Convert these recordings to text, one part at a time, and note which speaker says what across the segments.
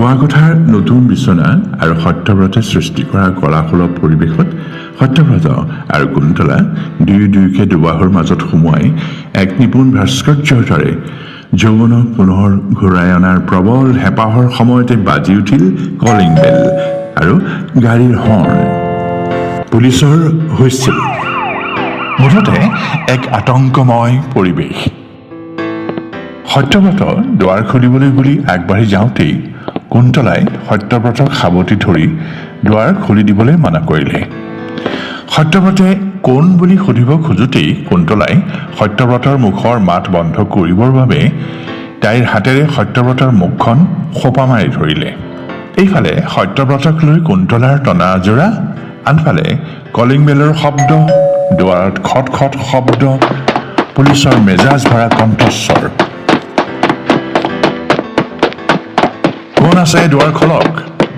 Speaker 1: হোৱা কথাৰ নতুন বিচনা আৰু সত্যব্ৰতে সৃষ্টি কৰা কলাসুলভ পৰিৱেশত সত্যব্ৰত আৰু কুন্তলা দুয়োকে দুবাহুৰ মাজত সোমোৱাই এক নিপুণ ভাস্কৰ্যৰ দৰে যৌৱনক পুনৰ ঘূৰাই অনাৰ প্ৰবল হেঁপাহৰ সময়তে বাজি উঠিল কলিং বেল আৰু গাড়ীৰ হৰ্ণ। পুলিচৰ হুইছিল। মুঠতে এক আতংকময় পৰিৱেশ। সত্যব্ৰত দুৱাৰ খুলিবলৈ বুলি আগবাঢ়ি যাওঁতেই কুন্তলাই সত্যব্ৰতক সাৱটি ধৰি দুৱাৰ খুলি দিবলৈ মানা কৰিলে। সত্যব্ৰতে কোন বুলি সুধিব খোজোতেই কুন্তলাই সত্যব্ৰতৰ মুখৰ মাত বন্ধ কৰিবৰ বাবে তাইৰ হাতেৰে সত্যব্ৰতৰ মুখখন সোপা মাৰি ধৰিলে। এইফালে সত্যব্ৰতক লৈ কুন্তলাৰ টনা আজোৰা, আনফালে কলিং বেলৰ শব্দ, দুৱাৰত খট খট শব্দ, পুলিচৰ মেজাজ ভৰা কণ্ঠস্বৰ। কোন আছে দুৱাৰ খোলক,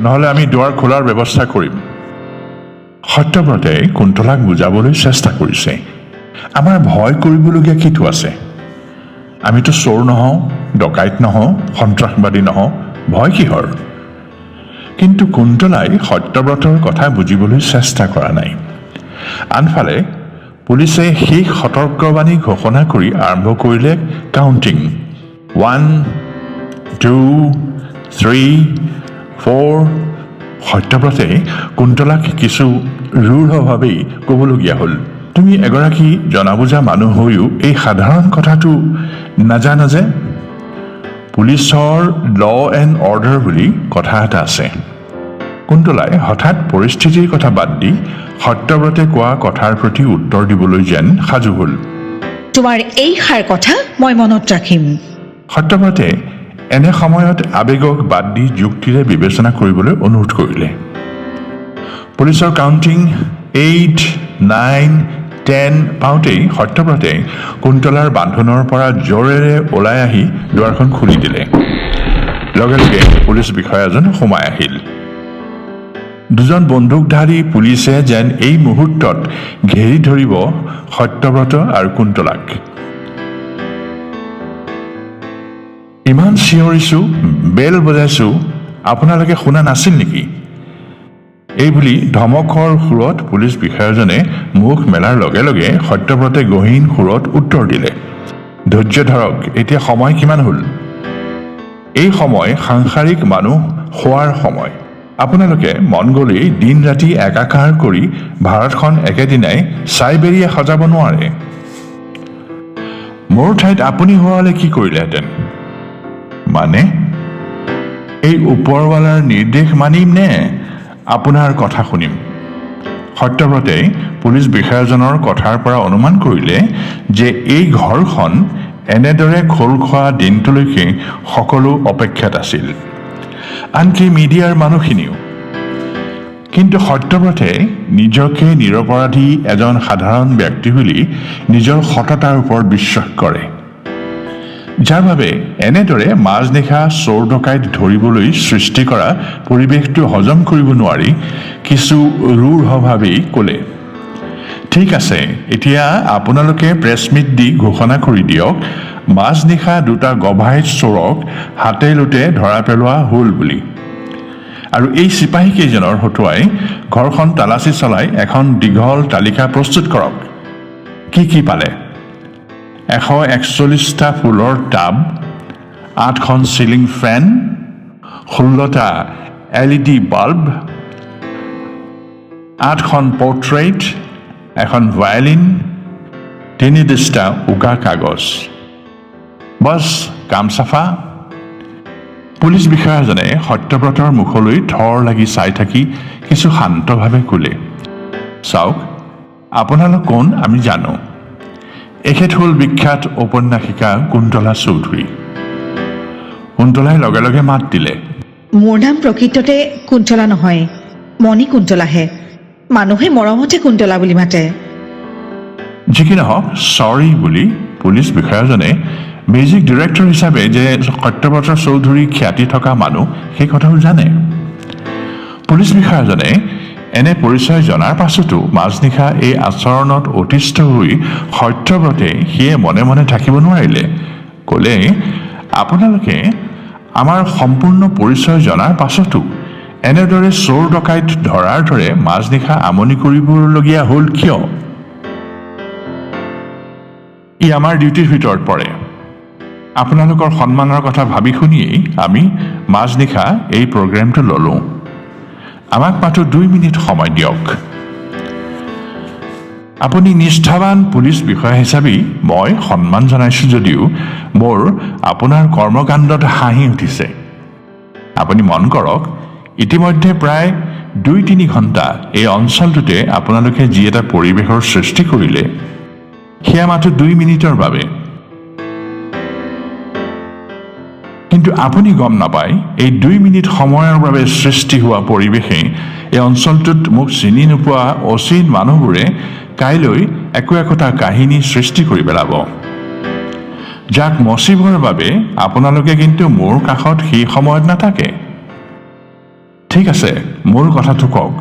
Speaker 1: নহ'লে আমি দুৱাৰ খোলাৰ ব্যৱস্থা কৰিম। সত্যব্ৰতে কুন্তলাক বুজাবলৈ চেষ্টা কৰিছে। আমাৰ ভয় কৰিবলগীয়া কিটো আছে? আমিতো চোৰ নহওঁ, ডকাইত নহওঁ, সন্ত্ৰাসবাদী নহওঁ, ভয় কিহৰ? কিন্তু কুন্তলাই সত্যব্ৰতৰ কথা বুজিবলৈ চেষ্টা কৰা নাই। আনফালে পুলিচে শেষ সতৰ্কবাণী ঘোষণা কৰি আৰম্ভ কৰিলে কাউণ্টিং। 1, 2, 3, 4। সত্যব্ৰতে কুন্তলাক কিছু ৰুঢ়ভাৱেই ক'বলগীয়া হ'ল, তুমি এগৰাকী জনাবুজা মানুহ হৈও এই সাধাৰণ কথাটো নাজানা যে? পুলিচৰ ল এণ্ড অৰ্ডাৰ বুলি কথা এটা আছে। কুন্তলাই হঠাৎ পৰিস্থিতিৰ কথা বাদ দি সত্যব্ৰতে কোৱা কথাৰ প্ৰতি উত্তৰ দিবলৈ যেন সাজু হ'ল।
Speaker 2: তোমাৰ এই সাৰ কথা মই মনত ৰাখিম।
Speaker 1: সত্যব্ৰতে এনে সময়ত আৱেগক বাদ দি যুক্তিৰে বিবেচনা কৰিবলৈ অনুৰোধ কৰিলে। পুলিচৰ কাউণ্টিং 8, 9, 10 পাওঁতেই সত্যব্ৰতে কুন্তলাৰ বান্ধোনৰ পৰা জোৰেৰে ওলাই আহি দুৱাৰখন খুলি দিলে। লগে লগে পুলিচ বিষয়াজন সোমাই আহিল। দুজন বন্দুকধাৰী পুলিচে যেন এই মুহূৰ্তত ঘেৰি ধৰিব সত্যব্ৰত আৰু কুন্তলাক। ইমান চিঞৰিছো, বেল বজাইছো, আপোনালোকে শুনা নাছিল নেকি? এইবুলি ধমকৰ সুৰত পুলিচ বিষয়াজনে মুখ মেলাৰ লগে লগে সত্যব্ৰতে গহীন সুৰত উত্তৰ দিলে, ধৈৰ্য ধৰক, এতিয়া সময় কিমান হ'ল? এই সময় সাংসাৰিক মানুহ শোৱাৰ সময়। আপোনালোকে মন গ'লেই দিন ৰাতি একাকাৰ কৰি ভাৰতখন একেদিনাই চাইবেৰিয়া সজাব নোৱাৰে। মোৰ ঠাইত আপুনি হোৱা হ'লে কি কৰিলেহেঁতেন? মানে এই ওপৰৱালাৰ নিৰ্দেশ মানিম নে আপোনাৰ কথা শুনিম? সত্যব্ৰতে পুলিচ বিষয়াজনৰ কথাৰ পৰা অনুমান কৰিলে যে এই ঘৰখন এনেদৰে খোল খোৱা দিনটোলৈকে সকলো অপেক্ষাত আছিল, আনকি মিডিয়াৰ মানুহখিনিও। কিন্তু সত্যব্ৰতে নিজকে নিৰপৰাধী এজন সাধাৰণ ব্যক্তি বুলি নিজৰ সততাৰ ওপৰত বিশ্বাস কৰে, যাৰ বাবে এনেদৰে মাজনিশা চোৰ ডকাইত ধৰিবলৈ সৃষ্টি কৰা পৰিৱেশটো হজম কৰিব নোৱাৰি কিছু ৰুঢ়ভাৱেই ক'লে, ঠিক আছে, এতিয়া আপোনালোকে প্ৰেছ মিট দি ঘোষণা কৰি দিয়ক মাজনিশা দুটা গভাইত চোৰক হাতে লোটে ধৰা পেলোৱা হ'ল বুলি। আৰু এই চিপাহীকেইজনৰ হতুৱাই ঘৰখন তালাচী চলাই এখন দীঘল তালিকা প্ৰস্তুত কৰক। কি কি পালে? 141টা ফুলৰ টাব, 8খন চিলিং ফেন, 16টা LED বাল্ব, 8খন পৰ্ট্ৰেইট, এখন ভায়লিন, 3 ডিছটা উকা কাগজ। বছ, কাম চাফা। পুলিচ বিষয়াজনে সত্যব্ৰতৰ মুখলৈ থৰ লাগি চাই থাকি কিছু শান্তভাৱে ক'লে, চাওক, আপোনালোক কোন আমি জানো। এখেত হ'ল বিখ্যাত ঔপন্যাসিকা কুন্তলা চৌধুৰী। কুন্তলাই লগে লগে মাত দিলে,
Speaker 2: মোৰ নাম প্ৰকৃততে কুন্তলা নহয়, মণি কুন্তলাহে। মানুহে মৰমতে কুন্তলা বুলি মাতে।
Speaker 1: যি কি নহওক, চৰি বুলি পুলিচ বিষয়াজনে মিউজিক ডিৰেক্টৰ হিচাপে যে সত্যব্ৰত চৌধুৰী খ্যাতি থকা মানুহ সেই কথাও জানে। পুলিচ বিষয়াজনে এনে পৰিচয় জনাৰ পাছতো মাজনিশা এই আচৰণত অতিষ্ঠ হৈ সত্যব্ৰতে সিয়ে মনে মনে থাকিব নোৱাৰিলে। ক'লে, আপোনালোকে আমাৰ সম্পূৰ্ণ পৰিচয় জনাৰ পাছতো এনেদৰে চোৰ ডকাইত ধৰাৰ দৰে মাজনিশা আমনি কৰিবলগীয়া হ'ল কিয়? ই আমাৰ ডিউটিৰ ভিতৰত পৰে। আপোনালোকৰ সন্মানৰ কথা ভাবি শুনিয়েই আমি মাজনিশা এই প্ৰগ্ৰেমটো ল'লোঁ। আমাক মাত্ৰ 2 মিনিট সময় দিয়ক। আপুনি নিষ্ঠাৱান পুলিচ বিষয়া হিচাপে মই সন্মান জনাইছোঁ যদিও মোৰ আপোনাৰ কৰ্মকাণ্ডত হাঁহি উঠিছে। আপুনি মন কৰক, ইতিমধ্যে প্ৰায় 2-3 ঘণ্টা এই অঞ্চলটোতে আপোনালোকে যি এটা পৰিৱেশৰ সৃষ্টি কৰিলে, সেয়া মাত্ৰ 2 মিনিটৰ বাবে। কিন্তু আপুনি গম নাপায় এই 2 মিনিট সময়ৰ বাবে সৃষ্টি হোৱা পৰিৱেশে এই অঞ্চলটোত মোক চিনি নোপোৱা অচিন মানুহবোৰে কাইলৈ একোটা কাহিনী সৃষ্টি কৰি পেলাব, যাক মচিবৰ বাবে আপোনালোকে কিন্তু মোৰ কাষত সেই সময়ত নাথাকে। ঠিক আছে, মোৰ কথাটো কওক।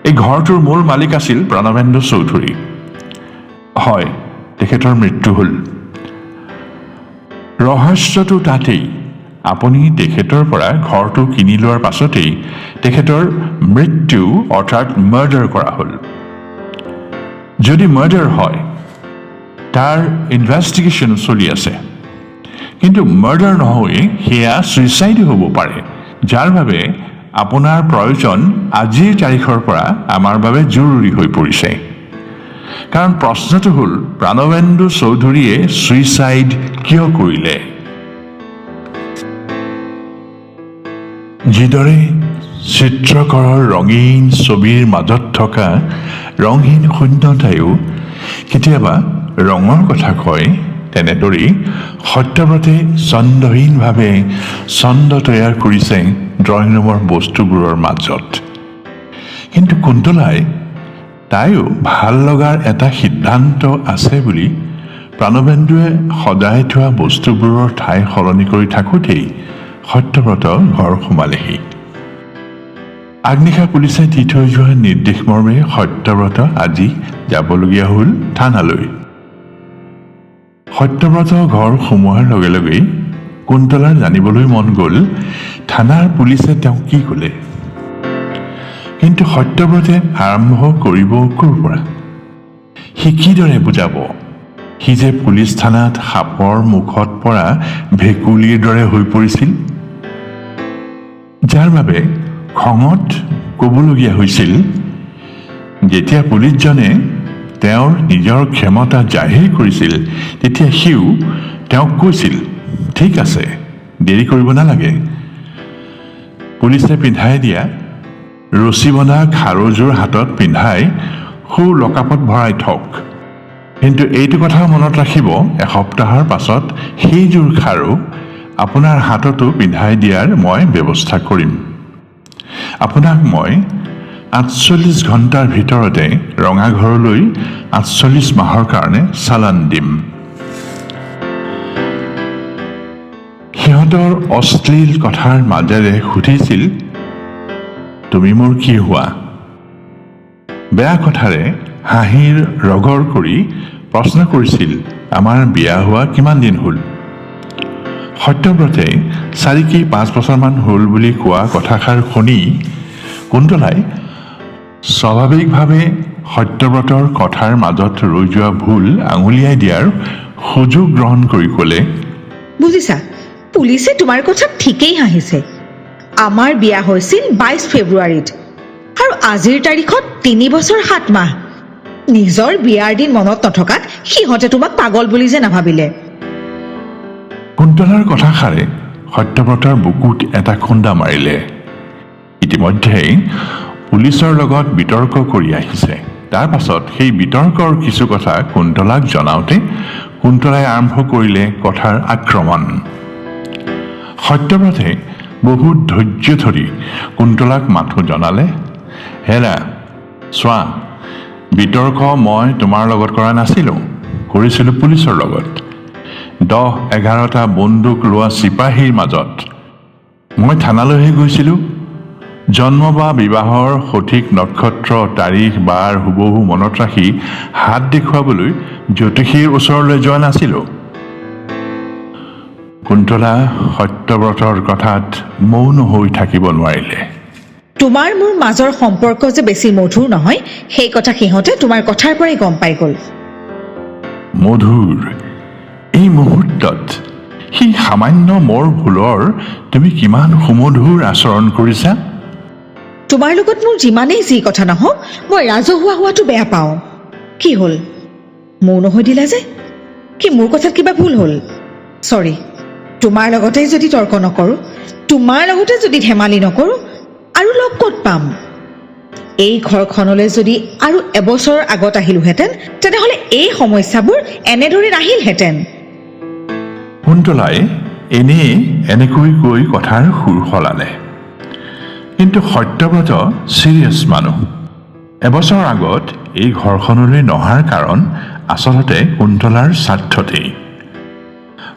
Speaker 1: এই ঘৰটোৰ মূল মালিক আছিল প্ৰণৱেন্দু চৌধুৰী। হয়, তেখেতৰ মৃত্যু হ'ল। ৰহস্যটো তাতেই, আপুনি তেখেতৰ পৰা ঘৰটো কিনি লোৱাৰ পাছতেই তেখেতৰ মৃত্যু অৰ্থাৎ মাৰ্ডাৰ কৰা হ'ল। যদি মাৰ্ডাৰ হয়, তাৰ ইনভেষ্টিগেশ্যন চলি আছে, কিন্তু মাৰ্ডাৰ নহৈ সেয়া ছুইচাইড হ'ব পাৰে, যাৰ বাবে আপোনাৰ প্ৰয়োজন আজিৰ তাৰিখৰ পৰা আমাৰ বাবে জৰুৰী হৈ পৰিছে। কাৰণ প্ৰশ্নটো হ'ল, প্ৰণৱেন্দু চৌধুৰীয়ে ছুইচাইড কিয় কৰিলে? যিদৰে চিত্ৰকৰৰ ৰঙীন ছবিৰ মাজত থকা ৰঙহীন শূন্যতায়ো কেতিয়াবা ৰঙৰ কথা কয়, তেনেদৰেই সত্যব্ৰতে ছন্দহীনভাৱে ছন্দ তৈয়াৰ কৰিছে ড্ৰয়িং ৰুমৰ বস্তুবোৰৰ মাজত। কিন্তু কুন্তলাই তাইও ভাল লগাৰ এটা সিদ্ধান্ত আছে বুলি প্ৰণৱেন্দুৱে সজাই থোৱা বস্তুবোৰৰ ঠাই সলনি কৰি থাকোঁতেই সত্যব্ৰত ঘৰ সোমালেহি। আগনিশা পুলিচে দি থৈ যোৱা নিৰ্দেশ মৰ্মে সত্যব্ৰত আজি যাবলগীয়া হ'ল থানালৈ। সত্যব্ৰত ঘৰ সোমোৱাৰ লগে লগেই কুন্তলাৰ জানিবলৈ মন গ'ল থানাৰ পুলিচে তেওঁক কি ক'লে। কিন্তু সত্যব্ৰতে আৰম্ভ কৰিব ক'ৰ পৰা? সি কিদৰে বুজাব সি যে পুলিচ থানাত সাপৰ মুখত পৰা ভেকুলীৰ দৰে হৈ পৰিছিল, যাৰ বাবে খঙত ক'বলগীয়া হৈছিল, যেতিয়া পুলিচজনে তেওঁৰ নিজৰ ক্ষমতা জাহিৰ কৰিছিল তেতিয়া সিও তেওঁক কৈছিল, ঠিক আছে, দেৰি কৰিব নালাগে, পুলিচে পিন্ধাই দিয়া ৰছী বন্ধা খাৰুযোৰ হাতত পিন্ধাই লকাপত ভৰাই থওক। কিন্তু এইটো কথা মনত ৰাখিব, এসপ্তাহৰ পাছত সেইযোৰ খাৰু আপোনাৰ হাততো পিন্ধাই দিয়াৰ মই ব্যৱস্থা কৰিম। আপোনাক মই 48 ঘণ্টাৰ ভিতৰতে ৰঙাঘৰলৈ 48 মাহৰ কাৰণে চালান দিম। সিহঁতৰ অশ্লীল কথাৰ মাজেৰে সুধিছিল, তুমি মোৰ কি হোৱা? বেয়া কথাৰে হাঁহিৰ ৰগৰ কৰি প্ৰশ্ন কৰিছিল, আমাৰ বিয়া হোৱা কিমান দিন হ'ল? সত্যব্ৰতে 4-5 বছৰমান হ'ল বুলি কোৱা কথাষাৰ শুনি কুন্তলাই স্বাভাৱিকভাৱে সত্যব্ৰতৰ কথাৰ মাজত ৰৈ যোৱা ভুল আঙুলিয়াই দিয়াৰ সুযোগ গ্ৰহণ কৰি ক'লে,
Speaker 2: বুজিছা, পুলিচে তোমাৰ কথাত ঠিকেই হাঁহিছে। আমাৰ বিয়া হৈছিল 22 ফেব্ৰুৱাৰীত আৰু আজিৰ তাৰিখত 3 বছৰ 7 মাহ। নিজৰ বিয়াৰ দিন মনত নথকাত সিহঁতে তোমাক পাগল বুলি যে নাভাবিলে।
Speaker 1: কুন্তলাৰ কথাষাৰে সত্যব্ৰতৰ বুকুত এটা খুন্দা মাৰিলে। ইতিমধ্যেই পুলিচৰ লগত বিতৰ্ক কৰি আহিছে। তাৰ পাছত সেই বিতৰ্কৰ কিছু কথা কুন্তলাক জনাওঁতে কুন্তলাই আৰম্ভ কৰিলে কথাৰ আক্ৰমণ। সত্যব্ৰতে বহুত ধৈৰ্য ধৰি কুন্তলাক মাথো জনালে, হেৰা চোৱা, বিতৰ্ক মই তোমাৰ লগত কৰা নাছিলোঁ, কৰিছিলোঁ পুলিচৰ লগত। 10-11টা বন্দুক লোৱা চিপাহীৰ মাজত। মই থানালৈহে গৈছিলোঁ, জন্ম বা বিবাহৰ সঠিক নক্ষত্ৰ তাৰিখ বাৰ হুবহু মনত ৰাখি হাত দেখুৱাবলৈ জ্যোতিষীৰ ওচৰলৈ যোৱা নাছিলোঁ। কুন্তলা সত্যব্ৰতৰ কথাত মৌন হৈ থাকিব নোৱাৰিলে।
Speaker 2: তোমাৰ মোৰ মাজৰ সম্পৰ্ক যে বেছি মধুৰ নহয় সেই কথা সিহঁতে তোমাৰ কথাৰ পৰাই গম পাই গ'ল।
Speaker 1: মধুৰ? এই মুহূৰ্তত সেই সামান্য মোৰ ভুলৰ তুমি কিমান সুমধুৰ আচৰণ কৰিছা?
Speaker 2: তোমাৰ লগত মোৰ যিমানেই যি কথা নহওক মই ৰাজহুৱা হোৱাটো বেয়া পাওঁ। কি হ'ল, মৌন হৈ দিলা যে? কি মোৰ কথাত কিবা ভুল হ'ল? চৰি, তোমাৰ লগতে যদি তৰ্ক নকৰোঁ, তোমাৰ লগতে যদি ধেমালি নকৰোঁ, আৰু লগ ক'ত পাম? এই ঘৰখনলৈ যদি আৰু এবছৰৰ আগত আহিলোহেঁতেন তেনেহ'লে এই সমস্যাবোৰ এনেদৰে নাহিলহেঁতেন।
Speaker 1: কুন্তলাই এনেকৈ কৈ কথাৰ সুৰ সলালে। কিন্তু সত্যব্ৰত চিৰিয়াছ মানুহ। এবছৰ আগত এই ঘৰখনলৈ নহাৰ কাৰণ আচলতে কুন্তলাৰ স্বাৰ্থতেই।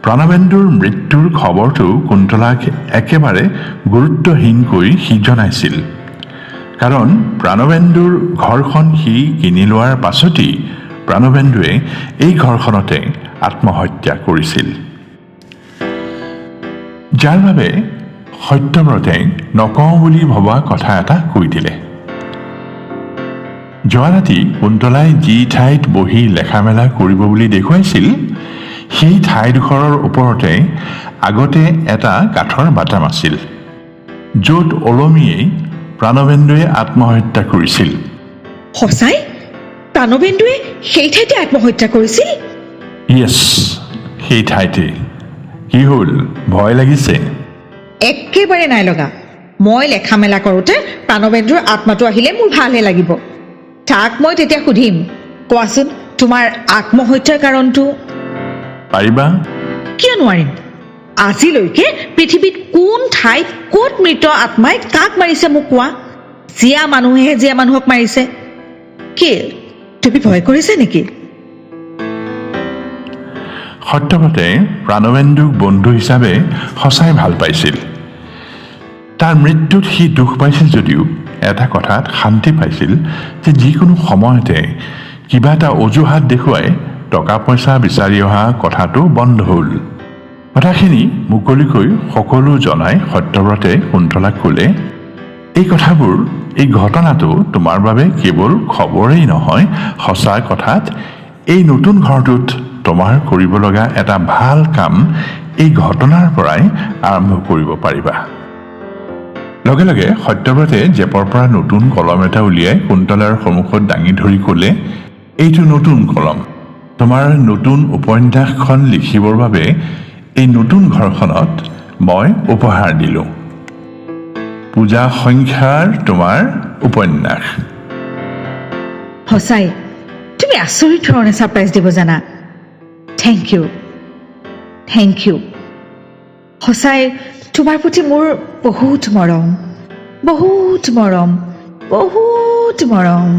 Speaker 1: প্ৰণৱেন্দুৰ মৃত্যুৰ খবৰটো কুন্তলাক একেবাৰে গুৰুত্বহীনকৈ সি জনাইছিল। কাৰণ প্ৰণৱেন্দুৰ ঘৰখন সি কিনি লোৱাৰ পাছতেই প্ৰণৱেন্দুৱে এই ঘৰখনতে আত্মহত্যা কৰিছিল। যাৰ বাবে সত্যব্ৰতে নকওঁ বুলি ভবা কথা এটা কৈ দিলে। যোৱা ৰাতি কুন্তলাই যি ঠাইত বহি লেখা মেলা কৰিব বুলি দেখুৱাইছিল সেই ঠাইডোখৰৰ ওপৰতে আগতে এটা কাঠৰ বাটাম আছিল, য'ত ওলমিয়েই প্ৰণৱেন্দুৱে আত্মহত্যা কৰিছিল।
Speaker 2: সঁচাই? প্ৰণৱেন্দুৱে সেই ঠাইতে আত্মহত্যা কৰিছিল?
Speaker 1: য়েছ, সেই ঠাইতে। কি হ'ল, ভয় লাগিছে?
Speaker 2: একেবাৰে নাই লগা। মই লেখা মেলা কৰোঁতে প্ৰণৱেন্দুৰ আত্মাটো আহিলে মোৰ ভালহে লাগিব। তাক মই তেতিয়া সুধিম, কোৱাচোন তোমাৰ আত্মহত্যাৰ কাৰণটো?
Speaker 1: পাৰিবা?
Speaker 2: কিয় নোৱাৰিম? আজিলৈকে পৃথিৱীত কোন ঠাইত ক'ত মৃত আত্মাই কাক মাৰিছে মোক কোৱা? জীয়া মানুহেহে জীয়া মানুহক মাৰিছে। কি তুমি ভয় কৰিছা নেকি?
Speaker 1: সত্যব্ৰতে প্ৰণৱেন্দুক বন্ধু হিচাপে সঁচাই ভাল পাইছিল। তাৰ মৃত্যুত সি দুখ পাইছিল যদিও এটা কথাত শান্তি পাইছিল যে যিকোনো সময়তে কিবা এটা অজুহাত দেখুৱাই টকা পইচা বিচাৰি অহা কথাটো বন্ধ হ'ল। কথাখিনি মুকলিকৈ সকলো জনাই সত্যব্ৰতে কুন্তলাক ক'লে, এই কথাবোৰ, এই ঘটনাটো তোমাৰ বাবে কেৱল খবৰেই নহয়, সঁচা কথাত এই নতুন ঘৰটোত তোমাৰ কৰিব লগা এটা ভাল কাম এই ঘটনাৰ পৰাই আৰম্ভ কৰিব পাৰিবা। লগে লগে সত্যব্ৰতে জেপৰ পৰা নতুন কলম এটা উলিয়াই কুন্তলাৰ সন্মুখত দাঙি ধৰি ক'লে, এইটো নতুন কলম। তোমাৰ নতুন উপন্যাসখন লিখিবৰ বাবে এই নতুন ঘৰখনত মই উপহাৰ দিলোঁ। পূজা সংখ্যাৰ তোমাৰ উপন্যাস।
Speaker 2: সঁচাই তুমি আচৰিত ধৰণে ছাৰপ্ৰাইজ দিব জানা। Thank you, thank you. সঁচাই তোমাৰ প্ৰতি মোৰ বহুত মৰম, বহুত মৰম, বহুত মৰম।